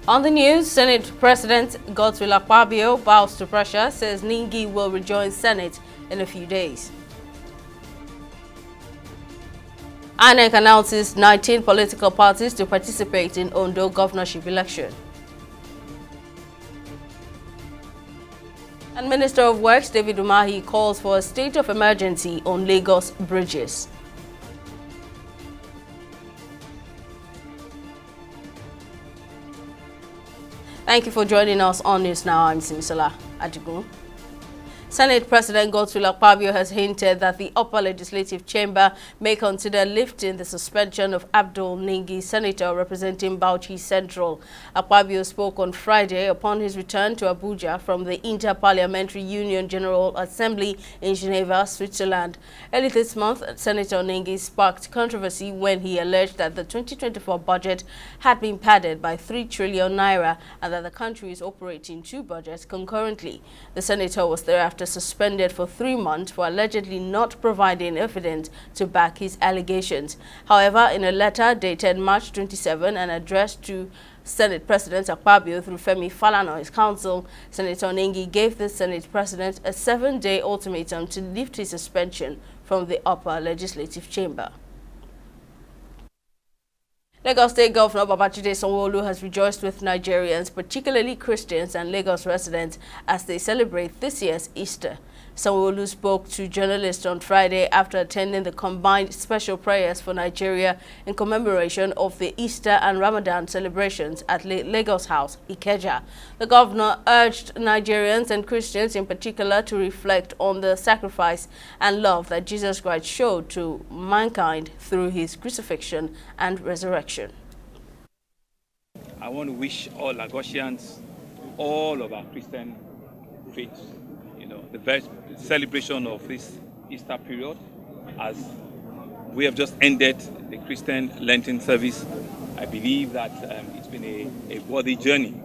On the news, Senate President Godswill Akpabio bows to pressure, says Ningi will rejoin Senate in a few days. INEC announces 19 political parties to participate in Ondo governorship election. And Minister of Works David Umahi calls for a state of emergency on Lagos bridges. Thank you for joining us on News Now. I'm Simisola Ajigun. Senate President Godswill Akpabio has hinted that the upper legislative chamber may consider lifting the suspension of Abdul Ningi, senator representing Bauchi Central. Akpabio spoke on Friday upon his return to Abuja from the Inter-Parliamentary Union General Assembly in Geneva, Switzerland. Early this month, Senator Ningi sparked controversy when he alleged that the 2024 budget had been padded by 3 trillion naira and that the country is operating 2 budgets concurrently. The senator was thereafter suspended for 3 months for allegedly not providing evidence to back his allegations. However, in a letter dated March 27 and addressed to Senate President Akpabio through Femi Falana, his counsel, Senator Ningi gave the Senate President a 7-day ultimatum to lift his suspension from the upper legislative chamber. Lagos State Governor Babajide Sanwo-Olu has rejoiced with Nigerians, particularly Christians and Lagos residents, as they celebrate this year's Easter. Sanwo-Olu spoke to journalists on Friday after attending the combined special prayers for Nigeria in commemoration of the Easter and Ramadan celebrations at Lagos House, Ikeja. The governor urged Nigerians and Christians in particular to reflect on the sacrifice and love that Jesus Christ showed to mankind through his crucifixion and resurrection. I want to wish all Lagosians, all of our Christian faiths, the best celebration of this Easter period, as we have just ended the Christian Lenten service. I believe that it's been a worthy journey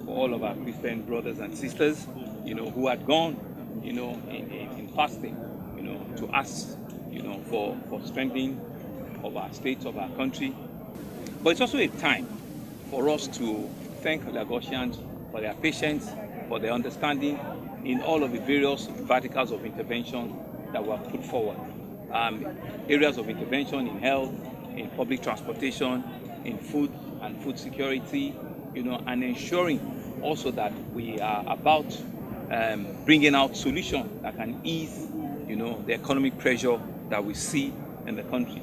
for all of our Christian brothers and sisters, who had gone, in fasting, to ask, for strengthening of our states, of our country. But it's also a time for us to thank Lagosians for their patience, for their understanding in all of the various verticals of intervention that were put forward. Areas of intervention in health, in public transportation, in food and food security, and ensuring also that we are about bringing out solutions that can ease, the economic pressure that we see in the country.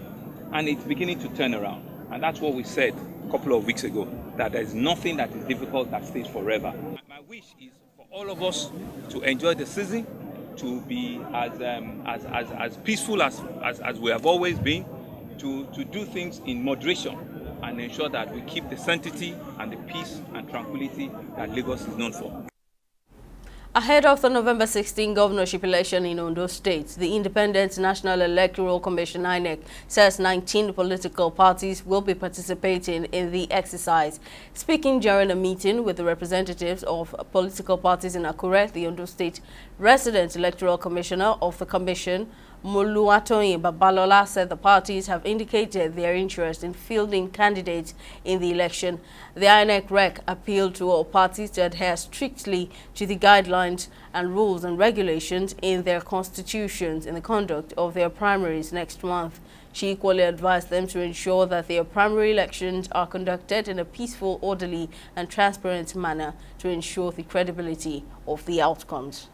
And it's beginning to turn around. And that's what we said a couple of weeks ago, that there is nothing that is difficult that stays forever. My wish is for all of us to enjoy the season, to be as peaceful as we have always been, to do things in moderation and ensure that we keep the sanctity and the peace and tranquility that Lagos is known for. Ahead of the November 16 governorship election in Ondo State, the Independent National Electoral Commission (INEC) says 19 political parties will be participating in the exercise. Speaking during a meeting with the representatives of political parties in Akure, the Ondo State Resident Electoral Commissioner of the Commission, Moluwatoyin Babalola, said the parties have indicated their interest in fielding candidates in the election. The INEC REC appealed to all parties to adhere strictly to the guidelines and rules and regulations in their constitutions in the conduct of their primaries next month. She equally advised them to ensure that their primary elections are conducted in a peaceful, orderly and transparent manner to ensure the credibility of the outcomes.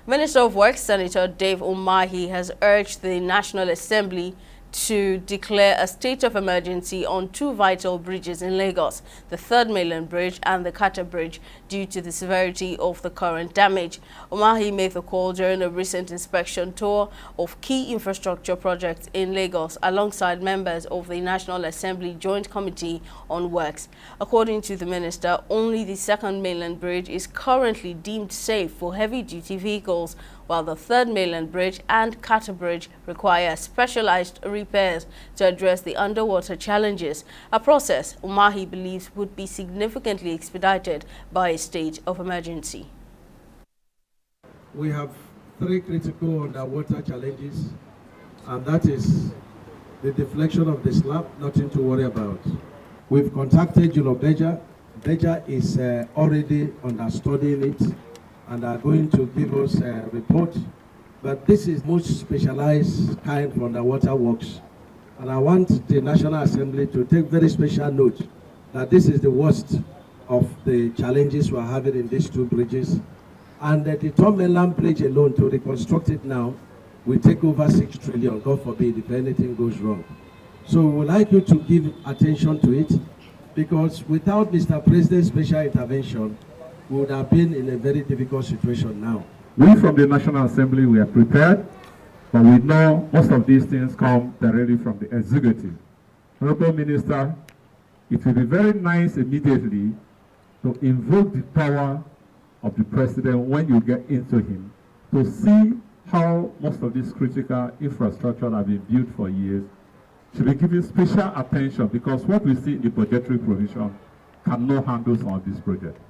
Minister of Works, Senator Dave Umahi, has urged the National Assembly to declare a state of emergency on 2 vital bridges in Lagos, the 3rd Mainland Bridge and the Carter Bridge, due to the severity of the current damage. Umahi made the call during a recent inspection tour of key infrastructure projects in Lagos alongside members of the National Assembly Joint Committee on Works. According to the minister, only the 2nd Mainland Bridge is currently deemed safe for heavy-duty vehicles, while the 3rd Mainland Bridge and Carter Bridge require specialized repairs to address the underwater challenges, a process Umahi believes would be significantly expedited by a state of emergency. We have 3 critical underwater challenges, and that is the deflection of the slab, nothing to worry about. We've contacted Beja. Beja is already understudying it and are going to give us a report. But this is most specialized kind of underwater works. And I want the National Assembly to take very special note that this is the worst of the challenges we're having in these two bridges. And the Tom Mainland Bridge alone, to reconstruct it now, will take over 6 trillion, God forbid, if anything goes wrong. So we would like you to give attention to it, because without Mr. President's special intervention, we would have been in a very difficult situation now. We from the National Assembly, we are prepared, but we know most of these things come directly from the executive. Honorable Minister, it will be very nice immediately to invoke the power of the President when you get into him, to see how most of this critical infrastructure have been built for years, should be given special attention, because what we see in the budgetary provision cannot handle some of these projects.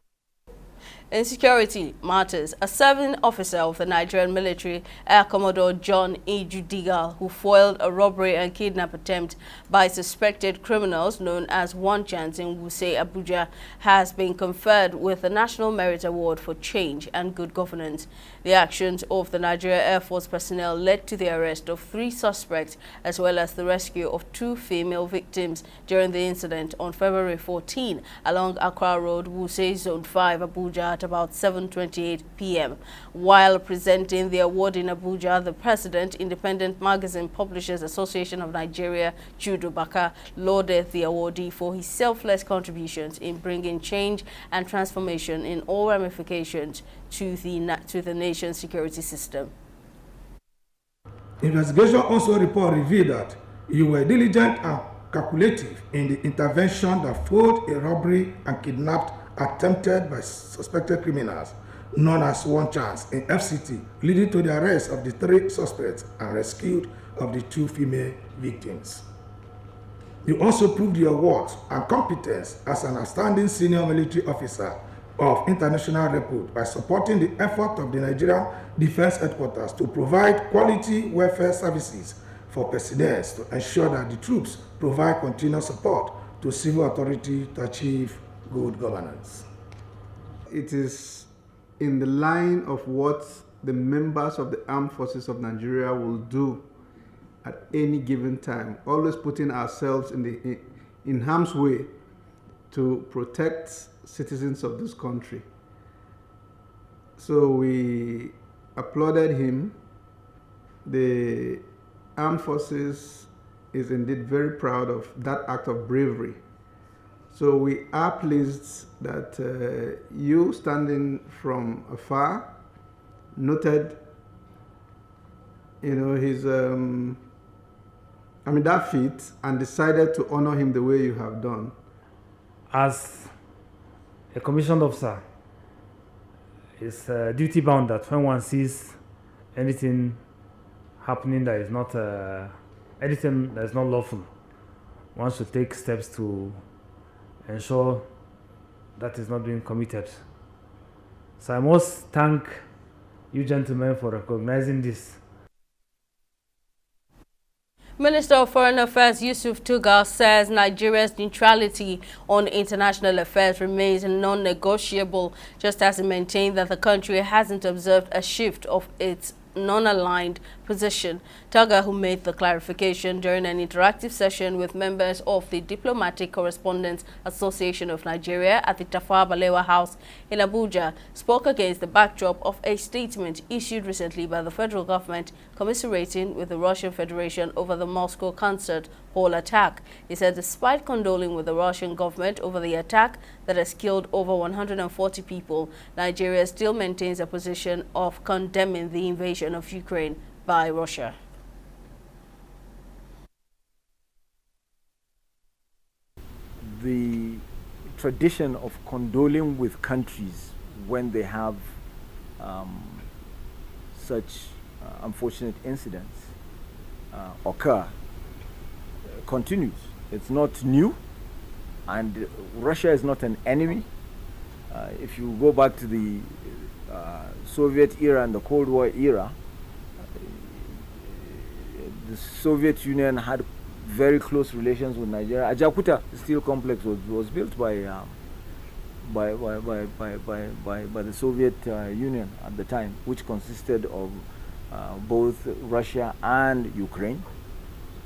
In security matters, a serving officer of the Nigerian military, Air Commodore John E. Judigal, who foiled a robbery and kidnap attempt by suspected criminals known as One Chance in Wuse, Abuja, has been conferred with the National Merit Award for Change and Good Governance. The actions of the Nigeria Air Force personnel led to the arrest of 3 suspects as well as the rescue of 2 female victims during the incident on February 14 along Accra Road, Wuse, Zone 5, Abuja, at about 7:28 p.m. While presenting the award in Abuja, the President, Independent Magazine Publishers Association of Nigeria, Judo Baka, lauded the awardee for his selfless contributions in bringing change and transformation in all ramifications to the nation's security system. Investigation also report revealed that you were diligent and calculative in the intervention that foiled a robbery and kidnapped attempted by suspected criminals known as One Chance in FCT, leading to the arrest of the 3 suspects and rescue of the 2 female victims. You also proved your worth and competence as an outstanding senior military officer of international repute by supporting the effort of the Nigerian Defense Headquarters to provide quality welfare services for personnel to ensure that the troops provide continuous support to civil authority to achieve good governance. It is in the line of what the members of the Armed Forces of Nigeria will do at any given time, always putting ourselves in harm's way to protect citizens of this country. So we applauded him. The Armed Forces is indeed very proud of that act of bravery. So we are pleased that you, standing from afar, noted, his, that feat, and decided to honor him the way you have done. As a commissioned officer, it's duty bound that when one sees anything happening that is not anything that is not lawful, one should take steps to ensure that is not being committed. So I must thank you gentlemen for recognizing this. Minister of Foreign Affairs Yusuf Tugar says Nigeria's neutrality on international affairs remains non-negotiable, just as he maintained that the country hasn't observed a shift of its non-aligned position. Tugar, who made the clarification during an interactive session with members of the Diplomatic Correspondents Association of Nigeria at the Tafawa Balewa House in Abuja, spoke against the backdrop of a statement issued recently by the federal government commiserating with the Russian Federation over the Moscow concert hall attack. He said despite condoling with the Russian government over the attack that has killed over 140 people, Nigeria still maintains a position of condemning the invasion of Ukraine by Russia. The tradition of condoling with countries when they have such unfortunate incidents occur continues. It's not new, and Russia is not an enemy. If you go back to the Soviet era and the Cold War era, the Soviet Union had very close relations with Nigeria. Ajakuta steel complex was built by the Soviet Union at the time, which consisted of both Russia and Ukraine.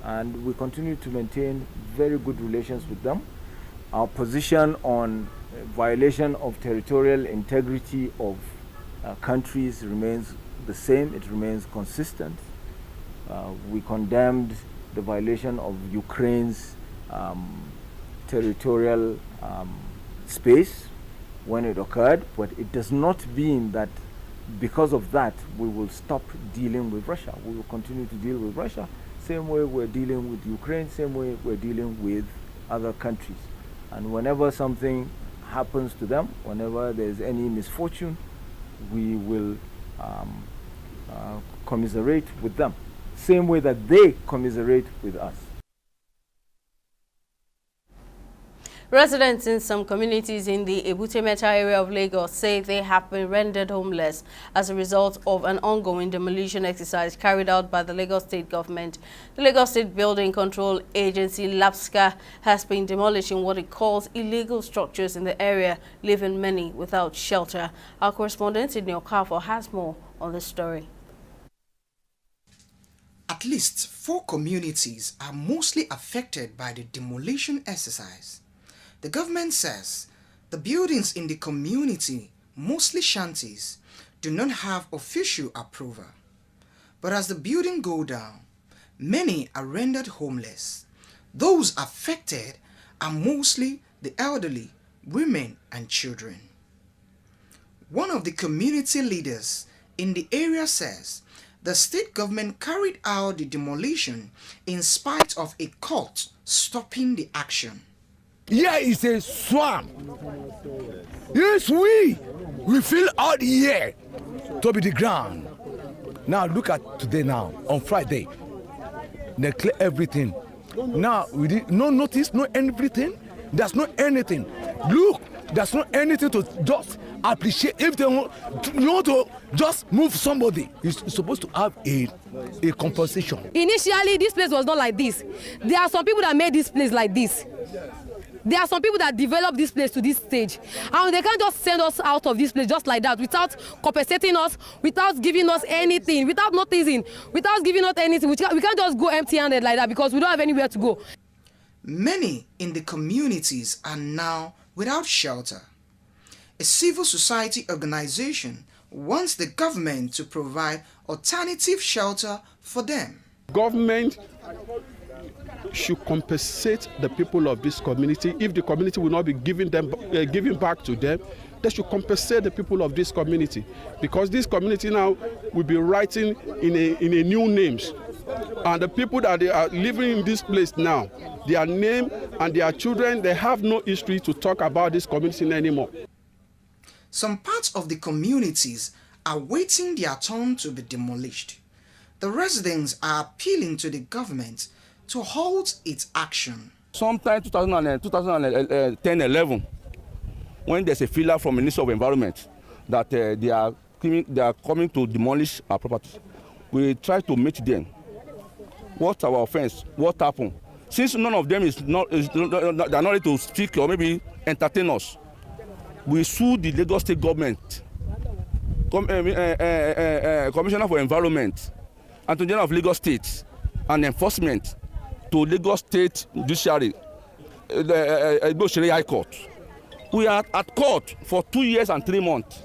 And we continue to maintain very good relations with them. Our position on violation of territorial integrity of countries remains the same. It remains consistent. We condemned the violation of Ukraine's territorial space when it occurred, but it does not mean that because of that we will stop dealing with Russia. We will continue to deal with Russia, same way we're dealing with Ukraine, same way we're dealing with other countries. And whenever something happens to them, whenever there's any misfortune, we will commiserate with them, same way that they commiserate with us. Residents in some communities in the Ebute-Metta area of Lagos say they have been rendered homeless as a result of an ongoing demolition exercise carried out by the Lagos State government. The Lagos State Building Control Agency, LAPSCA, has been demolishing what it calls illegal structures in the area, leaving many without shelter. Our correspondent in Okafo has more on this story. At least 4 communities are mostly affected by the demolition exercise. The government says the buildings in the community, mostly shanties, do not have official approval. But as the building go down, many are rendered homeless. Those affected are mostly the elderly, women and children. One of the community leaders in the area says the state government carried out the demolition in spite of a court stopping the action. Here is a swamp. Yes, we fill out here to be the ground. Now look at today now, on Friday. They clear everything. Now we did no notice, no everything. There's no anything. Look, there's no anything to just appreciate. If they want, you want to just move somebody, you're supposed to have a compensation. Initially, this place was not like this. There are some people that made this place like this. There are some people that developed this place to this stage, and they can't just send us out of this place just like that without compensating us, without giving us anything, without noticing, without giving us anything. We can't just go empty-handed like that because we don't have anywhere to go. Many in the communities are now without shelter. A civil society organization wants the government to provide alternative shelter for them. Government should compensate the people of this community. If the community will not be giving back to them, they should compensate the people of this community, because this community now will be writing in a new names, and the people that they are living in this place now, their name and their children, they have no history to talk about this community anymore. Some parts of the communities are waiting their turn to be demolished. The residents are appealing to the government to halt its action. Sometime 2010-11, when there's a filler from the Ministry of Environment that they are coming to demolish our property, we try to meet them. What's our offense? What happened? Since none of them they're not ready to speak or maybe entertain us, we sued the Lagos State government, Commissioner for Environment, Attorney General of Lagos State, and Enforcement, to Lagos State Judiciary, the High Court. We are at court for 2 years and 3 months,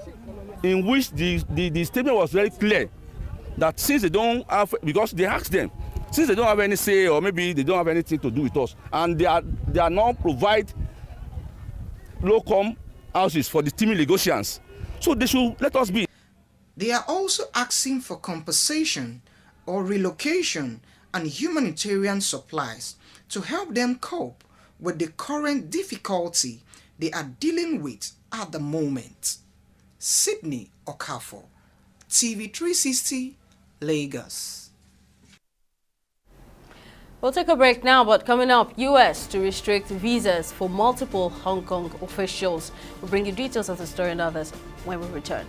in which the statement was very clear that since they don't have, because they asked them, since they don't have any say or maybe they don't have anything to do with us, and they are not provide low-income houses for the teeming Lagosians, so they should let us be. They are also asking for compensation or relocation and humanitarian supplies to help them cope with the current difficulty they are dealing with at the moment. Sydney Okafo, TV 360, Lagos. We'll take a break now, but coming up, U.S. to restrict visas for multiple Hong Kong officials. We'll bring you details of the story and others when we return.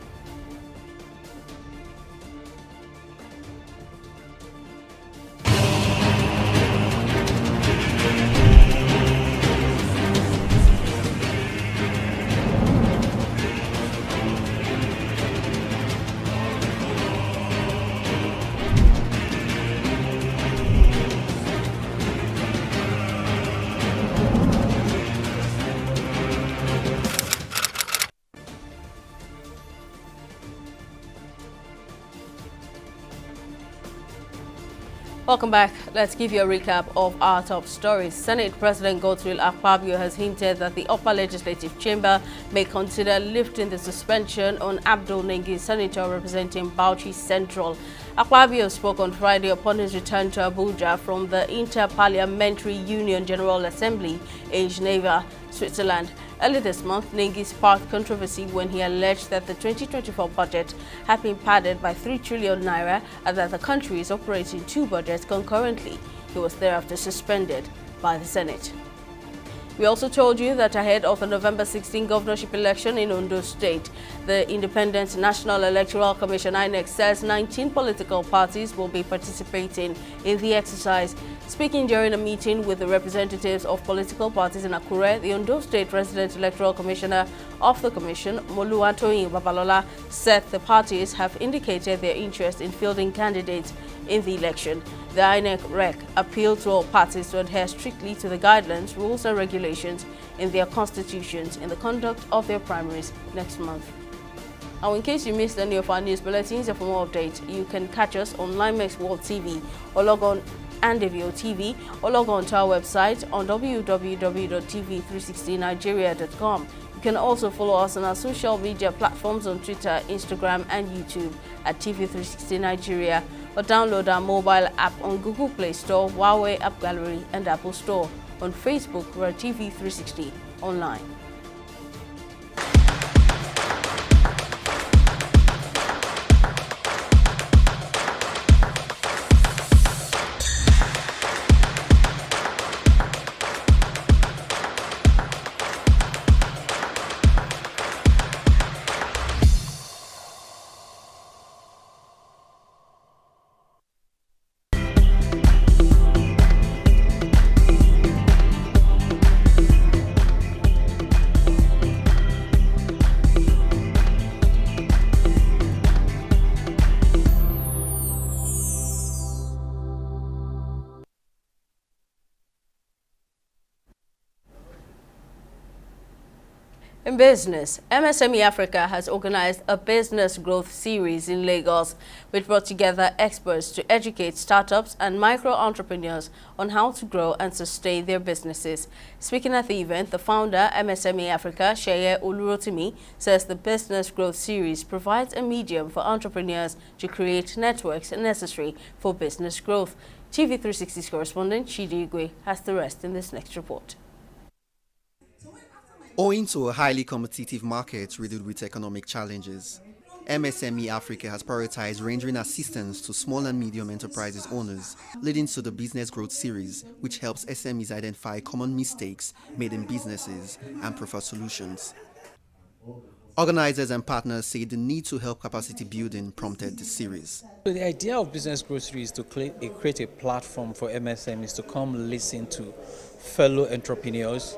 Welcome back. Let's give you a recap of our top stories. Senate President Godswill Akpabio has hinted that the upper legislative chamber may consider lifting the suspension on Abdul Nengi, senator representing Bauchi Central. Akpabio spoke on Friday upon his return to Abuja from the Inter-Parliamentary Union General Assembly in Geneva, Switzerland. Early this month, Nengi sparked controversy when he alleged that the 2024 budget had been padded by 3 trillion naira and that the country is operating 2 budgets concurrently. He was thereafter suspended by the Senate. We also told you that ahead of the November 16 governorship election in Ondo State, the Independent National Electoral Commission (INEC) says 19 political parties will be participating in the exercise. Speaking during a meeting with the representatives of political parties in Akure, the Ondo State Resident Electoral Commissioner of the Commission, Moluwatoyin Babalola, said the parties have indicated their interest in fielding candidates in the election. The INEC REC appealed to all parties to adhere strictly to the guidelines, rules and regulations in their constitutions in the conduct of their primaries next month. Now, in case you missed any of our news bulletins, and for more updates, you can catch us on Limex World TV or log on Andevio TV or log on to our website on www.tv360nigeria.com. You can also follow us on our social media platforms on Twitter, Instagram and YouTube at TV360 Nigeria, or download our mobile app on Google Play Store, Huawei App Gallery and Apple Store. On Facebook, we're at TV360 Online. In business, MSME Africa has organized a business growth series in Lagos, which brought together experts to educate startups and micro-entrepreneurs on how to grow and sustain their businesses. Speaking at the event, the founder, MSME Africa, Sheye Olurotimi, says the business growth series provides a medium for entrepreneurs to create networks necessary for business growth. TV360's correspondent, Chidi Igwe, has the rest in this next report. Owing to a highly competitive market riddled with economic challenges, MSME Africa has prioritized rendering assistance to small and medium enterprises owners, leading to the Business Growth Series, which helps SMEs identify common mistakes made in businesses and prefer solutions. Organizers and partners say the need to help capacity building prompted the series. So the idea of Business Growth Series is to create a platform for MSMEs to come listen to fellow entrepreneurs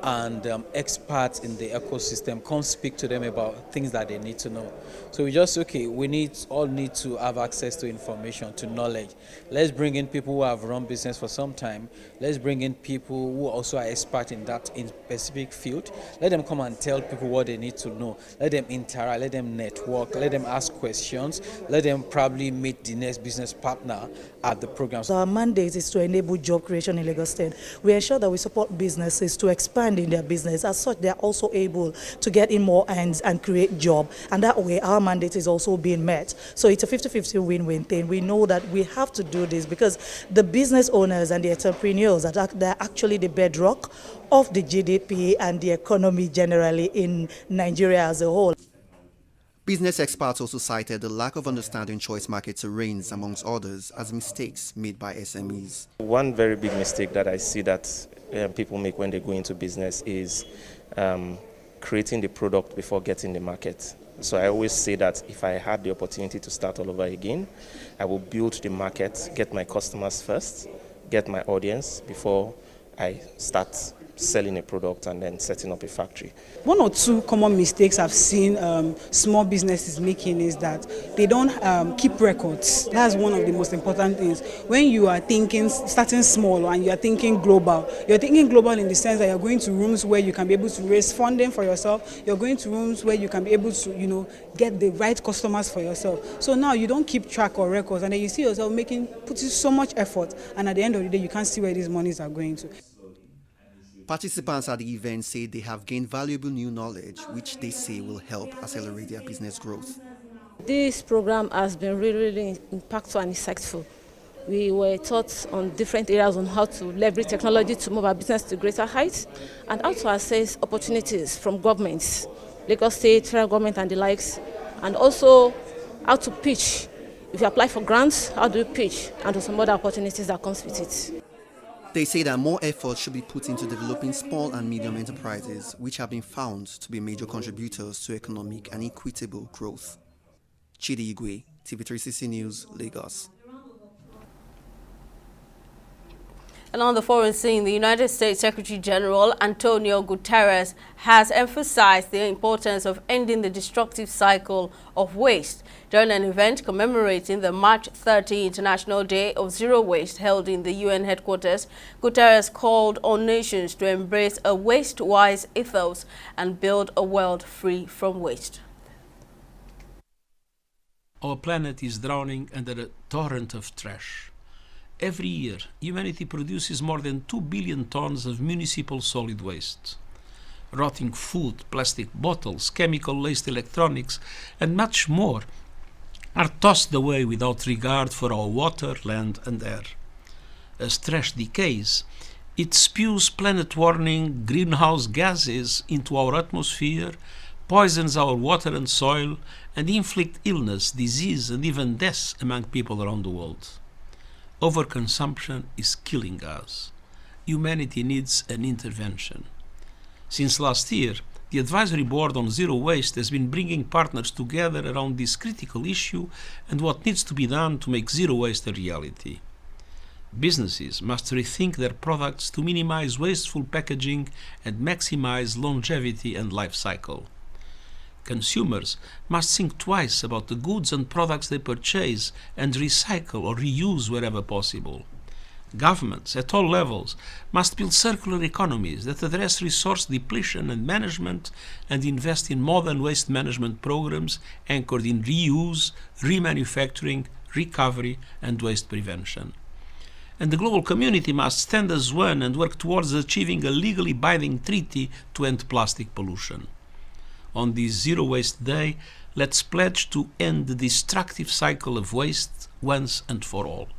and experts in the ecosystem, come speak to them about things that they need to know. So we just, we all need to have access to information, to knowledge. Let's bring in people who have run business for some time. Let's bring in people who also are experts in that specific field. Let them come and tell people what they need to know. Let them interact, let them network, let them ask questions, let them probably meet the next business partner at the program. So our mandate is to enable job creation in Lagos State. We ensure that we support businesses to expand in their business. As such, they are also able to get in more hands and create job. And that way, our mandate is also being met. So it's a 50-50 win-win thing. We know that we have to do this because the business owners and the entrepreneurs, they're actually the bedrock of the GDP and the economy generally in Nigeria as a whole. Business experts also cited the lack of understanding choice market terrains, amongst others, as mistakes made by SMEs. One very big mistake that I see that people make when they go into business is creating the product before getting the market. So I always say that if I had the opportunity to start all over again, I will build the market, get my customers first, get my audience before I start selling a product and then setting up a factory. One or two common mistakes I've seen small businesses making is that they don't keep records. That's one of the most important things. When you are starting small and you are thinking global, you're thinking global in the sense that you're going to rooms where you can be able to raise funding for yourself. You're going to rooms where you can be able to, get the right customers for yourself. So now you don't keep track or records, and then you see yourself putting so much effort, and at the end of the day, you can't see where these monies are going to. Participants at the event say they have gained valuable new knowledge, which they say will help accelerate their business growth. This program has been really impactful and insightful. We were taught on different areas on how to leverage technology to move our business to greater heights and how to assess opportunities from governments, Lagos State, federal government and the likes, and also how to pitch. If you apply for grants, how do you pitch, and some other opportunities that comes with it. They say that more effort should be put into developing small and medium enterprises, which have been found to be major contributors to economic and equitable growth. Chidi Igwe, TV360 News, Lagos. And on the foreign scene, the United States Secretary General Antonio Guterres has emphasized the importance of ending the destructive cycle of waste during an event commemorating the March 30 International Day of Zero Waste held in the UN headquarters. Guterres called on nations to embrace a waste-wise ethos and build a world free from waste. Our planet is drowning under a torrent of trash. Every year, humanity produces more than 2 billion tons of municipal solid waste. Rotting food, plastic bottles, chemical-laced electronics, and much more are tossed away without regard for our water, land, and air. As trash decays, it spews planet-warming greenhouse gases into our atmosphere, poisons our water and soil, and inflicts illness, disease, and even death among people around the world. Overconsumption is killing us. Humanity needs an intervention. Since last year, the Advisory Board on Zero Waste has been bringing partners together around this critical issue and what needs to be done to make zero waste a reality. Businesses must rethink their products to minimize wasteful packaging and maximize longevity and life cycle. Consumers must think twice about the goods and products they purchase and recycle or reuse wherever possible. Governments at all levels must build circular economies that address resource depletion and management and invest in modern waste management programs anchored in reuse, remanufacturing, recovery and waste prevention. And the global community must stand as one and work towards achieving a legally binding treaty to end plastic pollution. On this Zero Waste Day, let's pledge to end the destructive cycle of waste once and for all.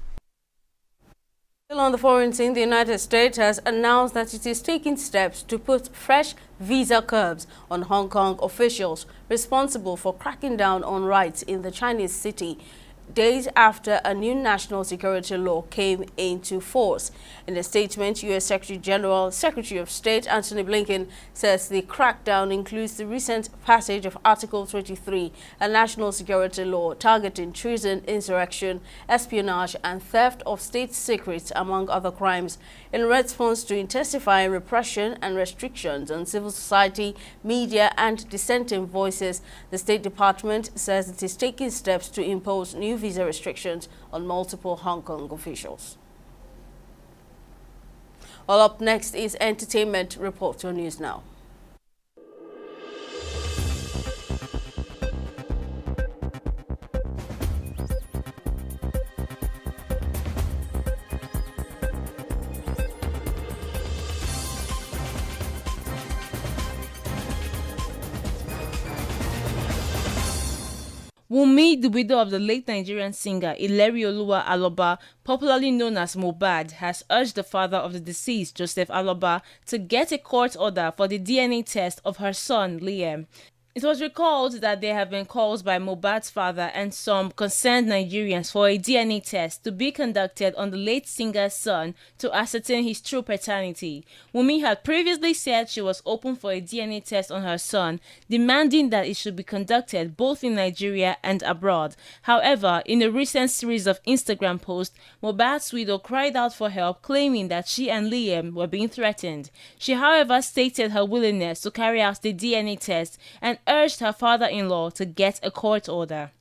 Still on the foreign scene, the United States has announced that it is taking steps to put fresh visa curbs on Hong Kong officials responsible for cracking down on riots in the Chinese city, days after a new national security law came into force. In a statement, U.S. Secretary of State Antony Blinken says the crackdown includes the recent passage of Article 23, a national security law targeting treason, insurrection, espionage, and theft of state secrets, among other crimes, in response to intensifying repression and restrictions on civil society, media, and dissenting voices. The State Department says it is taking steps to impose new visa restrictions on multiple Hong Kong officials. Well, up next is Entertainment Report on News Now. Wunmi, the widow of the late Nigerian singer Ilerioluwa Aloba, popularly known as Mohbad, has urged the father of the deceased, Joseph Aloba, to get a court order for the DNA test of her son, Liam. It was recalled that there have been calls by Mohbad's father and some concerned Nigerians for a DNA test to be conducted on the late singer's son to ascertain his true paternity. Wunmi had previously said she was open for a DNA test on her son, demanding that it should be conducted both in Nigeria and abroad. However, in a recent series of Instagram posts, Mohbad's widow cried out for help, claiming that she and Liam were being threatened. She, however, stated her willingness to carry out the DNA test and urged her father-in-law to get a court order.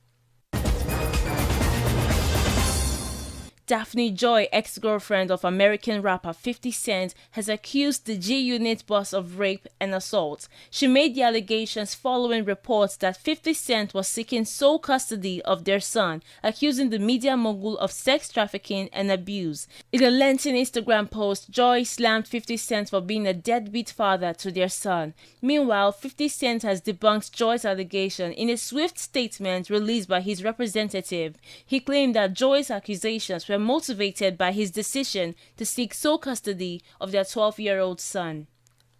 Daphne Joy, ex-girlfriend of American rapper 50 Cent, has accused the G-Unit boss of rape and assault. She made the allegations following reports that 50 Cent was seeking sole custody of their son, accusing the media mogul of sex trafficking and abuse. In a lengthy Instagram post, Joy slammed 50 Cent for being a deadbeat father to their son. Meanwhile, 50 Cent has debunked Joy's allegation in a swift statement released by his representative. He claimed that Joy's accusations were motivated by his decision to seek sole custody of their 12-year-old son.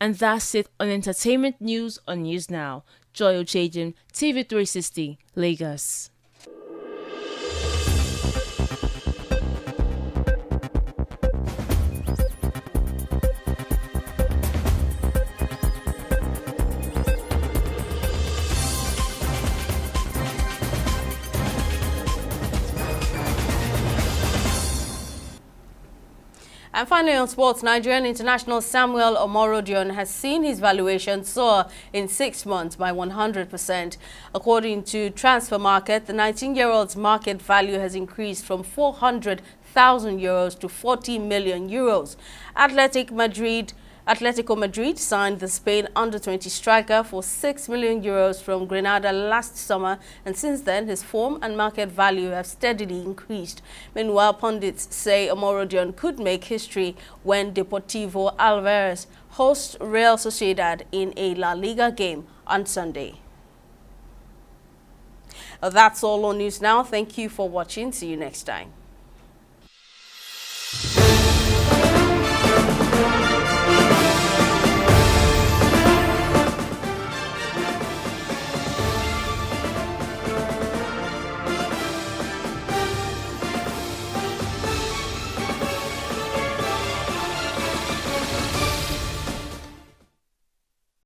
And that's it on entertainment news on News Now. Joy Ochejim, TV360, Lagos. And finally on sports, Nigerian international Samuel Omorodion has seen his valuation soar in 6 months by 100%. According to Transfer Market, the 19-year-old's market value has increased from 400,000 euros to 40 million euros. Atletico Madrid signed the Spain under-20 striker for 6 million euros from Granada last summer, and since then his form and market value have steadily increased. Meanwhile, pundits say Omorodion could make history when Deportivo Alaves hosts Real Sociedad in a La Liga game on Sunday. That's all on News Now. Thank you for watching. See you next time.